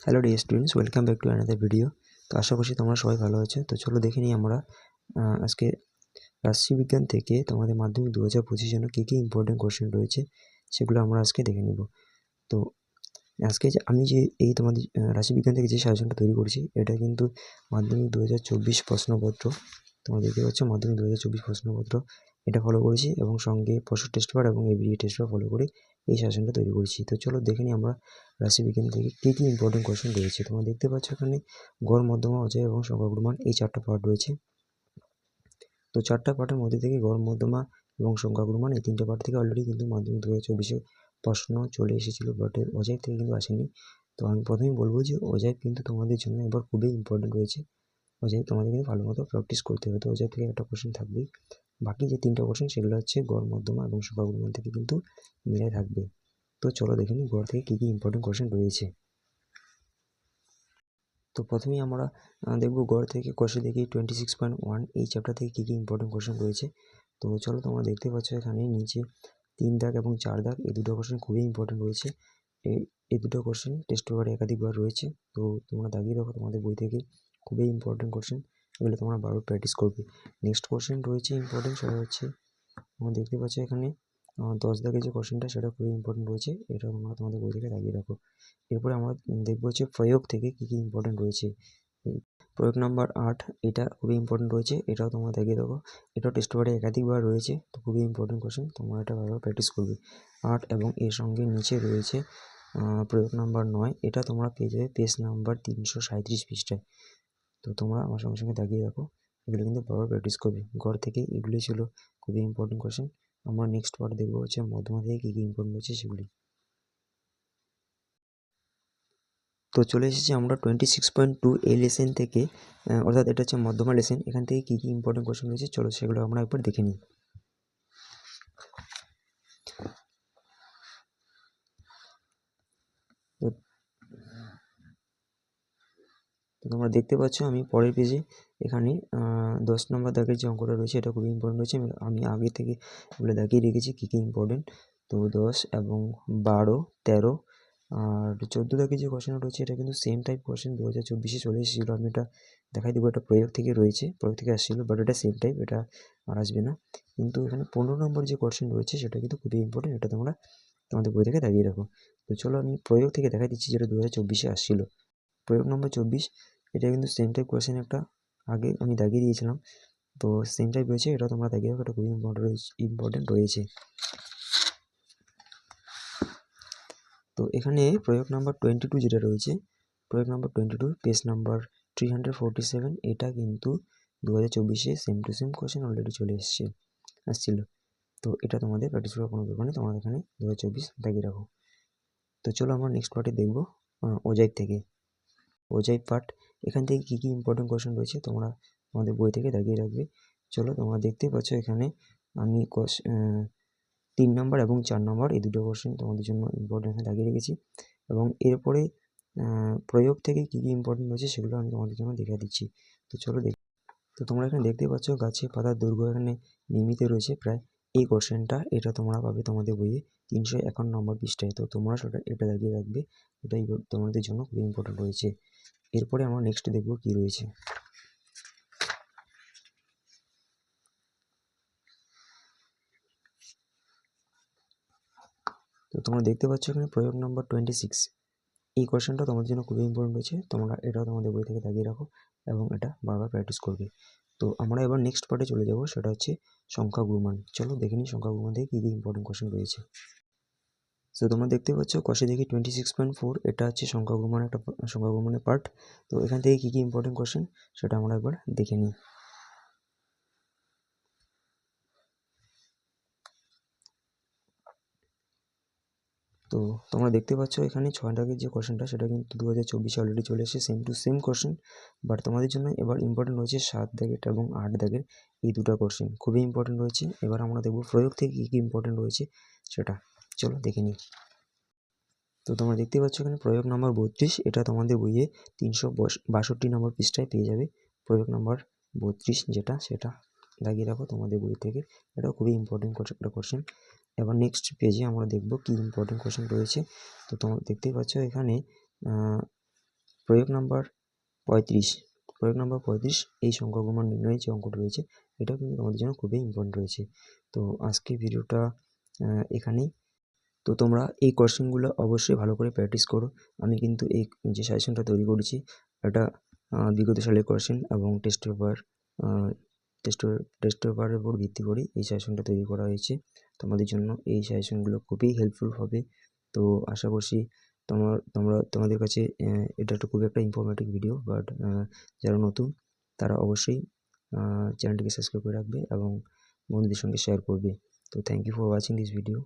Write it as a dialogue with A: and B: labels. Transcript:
A: Hello dear students, welcome back to another video. তো আশা করছি তোমরা সবাই ভালো আছো। তো চলো দেখে নিই আমরা আজকে রাশিবিজ্ঞান থেকে তোমাদের মাধ্যমিক 2025 জন্য কী কী ইম্পর্টেন্ট কোয়েশ্চেন রয়েছে সেগুলো আমরা আজকে দেখে নেব। তো আজকে আমি যে এই তোমাদের রাশিবিজ্ঞান থেকে যে সাজেশনটা তৈরি করেছি এটা কিন্তু মাধ্যমিক 2024 প্রশ্নপত্র। তোমরা দেখতে পাচ্ছ মাধ্যমিক 2024 প্রশ্নপত্র এটা ফলো করেছি এবং সঙ্গে পরশু টেস্ট পেপার এবং এবিডি টেস্ট পেপার ফলো করে এই সাজেশনটা তৈরি করেছি। তো চলো দেখে নিই আমরা রাশিবিজ্ঞান থেকে কী কী ইম্পর্টেন্ট কোয়েশ্চেন রয়েছে। তোমরা দেখতে পাচ্ছ এখানে গড়, মধ্যমা, অজয় এবং সংখ্যাগুণমান এই চারটা পার্ট রয়েছে। তো চারটা পার্টের মধ্যে থেকে গড়, মধ্যমা এবং সংখ্যাগুণমান এই তিনটে পার্ট থেকে অলরেডি কিন্তু মাধ্যমিক 2024 প্রশ্ন চলে এসেছিলো, বাট অজয় থেকে কিন্তু আসেনি। তো আমি প্রথমেই বলবো যে অজয় কিন্তু তোমাদের জন্য এবার খুবই ইম্পর্টেন্ট রয়েছে। অজয় তোমাদের কিন্তু ভালো মতো প্র্যাকটিস করতে হবে। তো অজয় থেকে একটা কোশ্চেন থাকবেই। বাকি যে তিনটা কোশ্চেন সেগুলো হচ্ছে গড়, মধ্যমা এবং সংখ্যাগুণমান থেকে কিন্তু মিলে থাকবে। তো চলো দেখে নিই গড় থেকে কী কী ইম্পর্টেন্ট কোশ্চেন রয়েছে। তো প্রথমেই আমরা দেখব গড় থেকে কষে দেখি 26.1 এই চ্যাপ্টার থেকে কী কী ইম্পর্টেন্ট কোশ্চেন রয়েছে। তো চলো তোমরা দেখতে পাচ্ছ এখানে নিচে 3 দাগ এবং 4 দাগ এই দুটো কোশ্চেন খুবই ইম্পর্টেন্ট রয়েছে। এই দুটো কোশ্চেন টেস্ট পেপারে একাধিকবার রয়েছে। তো তোমরা দাগিয়ে রাখো তোমাদের বই থেকে, খুবই ইম্পর্টেন্ট কোশ্চেন, এগুলো তোমরা বারবার প্র্যাকটিস করবে। নেক্সট কোশ্চেন রয়েছে ইম্পর্টেন্ট, সেটা হচ্ছে তোমরা দেখতে পাচ্ছ এখানে 10 দাগের যে কোশ্চেনটা সেটা খুবই ইম্পর্টেন্ট রয়েছে, এটা তোমরা তোমাদের বই থেকে দাগিয়ে রাখো। এরপরে আমরা দেখবো হচ্ছে প্রয়োগ থেকে কী কী ইম্পর্টেন্ট রয়েছে। এই প্রয়োগ নাম্বার 8 এটা খুবই ইম্পর্টেন্ট রয়েছে, এটাও তোমরা দেখিয়ে রাখো। এটাও টেস্ট পেপারে একাধিকবার রয়েছে, তো খুবই ইম্পর্টেন্ট কোশ্চেন, তোমরা এটা ভালোভাবে প্র্যাকটিস করবে। 8 এবং এর সঙ্গে নিচে রয়েছে প্রয়োগ নাম্বার 9, এটা তোমরা পেয়ে যাবে পেজ নাম্বার 337 পৃষ্ঠায়। তো তোমরা আমার সঙ্গে সঙ্গে দাগিয়ে রাখো, এগুলো কিন্তু বারবার প্র্যাকটিস করবে। গড় থেকে এগুলি ছিল খুবই ইম্পর্টেন্ট কোশ্চেন। আমরা নেক্সট পার্ট দেখবো হচ্ছে মধ্যমা থেকে কী কী ইম্পর্টেন্ট রয়েছে সেগুলি। তো চলে এসেছি আমরা 26.2 এই লেসেন থেকে, অর্থাৎ এটা হচ্ছে মধ্যমা লেসেন। এখান থেকে কী কী ইম্পর্টেন্ট কোশ্চেন রয়েছে চলো সেগুলো আমরা একবার দেখে নিই। তো তোমরা দেখতে পাচ্ছ আমি পরের পেজে এখানে 10 নম্বর দাগের যে অঙ্কটা রয়েছে এটা খুবই ইম্পর্টেন্ট রয়েছে। আমি আগে থেকে এগুলো দেখিয়ে রেখেছি কী কী ইম্পর্টেন্ট। তো 10 এবং 12, 13 আর 14 দাগের যে কোশ্চেনটা রয়েছে এটা কিন্তু সেম টাইপ কোশ্চেন 2024 চলে এসেছিলো। আমি এটা দেখাই দেবো, এটা প্রয়োগ থেকে রয়েছে, প্রয়োগ থেকে আসছিলো, বাট এটা সেম টাইপ, এটা আর আসবে না। কিন্তু এখানে 15 নম্বর যে কোশ্চেন রয়েছে সেটা কিন্তু খুবই ইম্পর্টেন্ট, এটা তোমরা তোমাদের বই থেকে দাগিয়ে রাখো। তো চলো আমি প্রয়োগ থেকে দেখাই দিচ্ছি যেটা 2024 আসছিলো। প্রয়োগ নম্বর 24 এটা কিন্তু সেম টাইপ কোয়েশ্চেন একটা আগে আমি দাগিয়ে দিয়েছিলাম, তো সেম টাইপ রয়েছে, এটা তোমরা দাগিয়ে রাখো, এটা খুবই ইম্পর্টেন্ট রয়েছে। তো এখানে প্রয়োগ নাম্বার 22 যেটা রয়েছে, প্রয়োগ নাম্বার 22 পেজ নাম্বার 347, এটা কিন্তু 2024 same to same question already চলে আসছিলো। তো এটা তোমাদের প্র্যাকটিস করার কোনো দরকার নেই, তোমরা এখানে 2024 দাগিয়ে রাখো। তো চলো আমরা নেক্সট পার্টে দেখবো ওজাইব থেকে। ওজাইব পার্ট, এখান থেকে কী কী ইম্পর্টেন্ট কোয়েশ্চেন রয়েছে তোমরা তোমাদের বই থেকে দাগিয়ে রাখবে। চলো তোমরা দেখতেই পাচ্ছ এখানে আমি 3 নম্বর এবং 4 নম্বর এই দুটো কোশ্চেন তোমাদের জন্য ইম্পর্টেন্ট এখানে দাগিয়ে রেখেছি, এবং এরপরে প্রয়োগ থেকে কী কী ইম্পর্টেন্ট রয়েছে সেগুলো আমি তোমাদের জন্য দেখিয়ে দিচ্ছি। তো চলো দেখি। তো তোমরা এখানে দেখতে পাচ্ছ গাছে পাতার দৈর্ঘ্য এখানে নির্মিত রয়েছে প্রায়, এই কোশ্চেনটা এটা তোমরা পাবে তোমাদের বইয়ে 351 নম্বর পৃষ্ঠায়। তো তোমরা সেটা এটা দাগিয়ে রাখবে, এটাই তোমাদের জন্য খুবই ইম্পর্টেন্ট রয়েছে। এরপরে আমরা নেক্সট দেখব কি রয়েছে। তো তোমরা দেখতে পাচ্ছ এখানে প্রয়োগ নম্বর 26, এই কোয়েশ্চেনটা তোমাদের জন্য খুবই ইম্পর্টেন্ট রয়েছে, তোমরা এটাও তোমাদের বই থেকে দাগিয়ে রাখো এবং এটা বারবার প্র্যাকটিস করবে। তো আমরা এবার নেক্সট পার্টে চলে যাব, সেটা হচ্ছে সংখ্যা গুণমান। চলো দেখে নিই সংখ্যা গুণমান থেকে কী কী ইম্পর্টেন্ট কোয়েশ্চেন রয়েছে। তো তোমরা দেখতে পাচ্ছ কষে দেখি 26.4, এটা হচ্ছে সংখ্যা গুণমান, একটা সংখ্যা গুণমানের পার্ট। তো এখান থেকে কী কী ইম্পর্টেন্ট কোয়েশ্চেন সেটা আমরা একবার দেখে নিই। তো তোমরা দেখতে পাচ্ছ এখানে 6 দাগের যে কোশ্চেনটা সেটা কিন্তু 2024 অলরেডি চলে এসেছে, same to same question, but তোমাদের জন্য এবার ইম্পর্টেন্ট রয়েছে 7 দাগের এবং 8 দাগের এই দুটো কোশ্চেন খুবই ইম্পর্টেন্ট রয়েছে। এবার আমরা দেখব প্রয়োগ থেকে কী কী ইম্পর্টেন্ট রয়েছে সেটা, চলো দেখে নিই। তো তোমরা দেখতে পাচ্ছ এখানে প্রয়োগ নম্বর 32, এটা তোমাদের বইয়ে 362 নম্বর পৃষ্ঠায় পেয়ে যাবে। প্রয়োগ নম্বর 32 যেটা, সেটা দাগিয়ে রাখো তোমাদের বই থেকে, এটাও খুবই ইম্পর্টেন্ট একটা কোশ্চেন। এবার নেক্সট পেজে আমরা দেখব কি ইম্পর্টেন্ট কোশ্চেন রয়েছে। তো তোমরা দেখতেই পাচ্ছ এখানে প্রয়োগ নাম্বার 35 এই সংখ্যাগুলো নির্ণয়ের যে অঙ্কটা রয়েছে এটাও কিন্তু তোমাদের জন্য খুবই ইম্পর্টেন্ট রয়েছে। তো আজকে ভিডিওটা এখানেই। তো তোমরা এই কোশ্চেনগুলো অবশ্যই ভালো করে প্র্যাকটিস করো। আমি কিন্তু এই যে সাজেশনটা তৈরি করেছি এটা বিগত সালের কোশ্চেন এবং টেস্ট পেপারের উপর ভিত্তি করে এই সাজেশনটা তৈরি করা হয়েছে। তোমাদের জন্য এই সাজেশনগুলো খুবই হেল্পফুল হবে। তো আশা করছি তোমাদের কাছে এটা একটা খুবই একটা ইনফরমেটিভ ভিডিও। বাট যারা নতুন তারা অবশ্যই চ্যানেলটিকে সাবস্ক্রাইব করে রাখবে এবং বন্ধুদের সঙ্গে শেয়ার করবে। তো thank you for watching this video.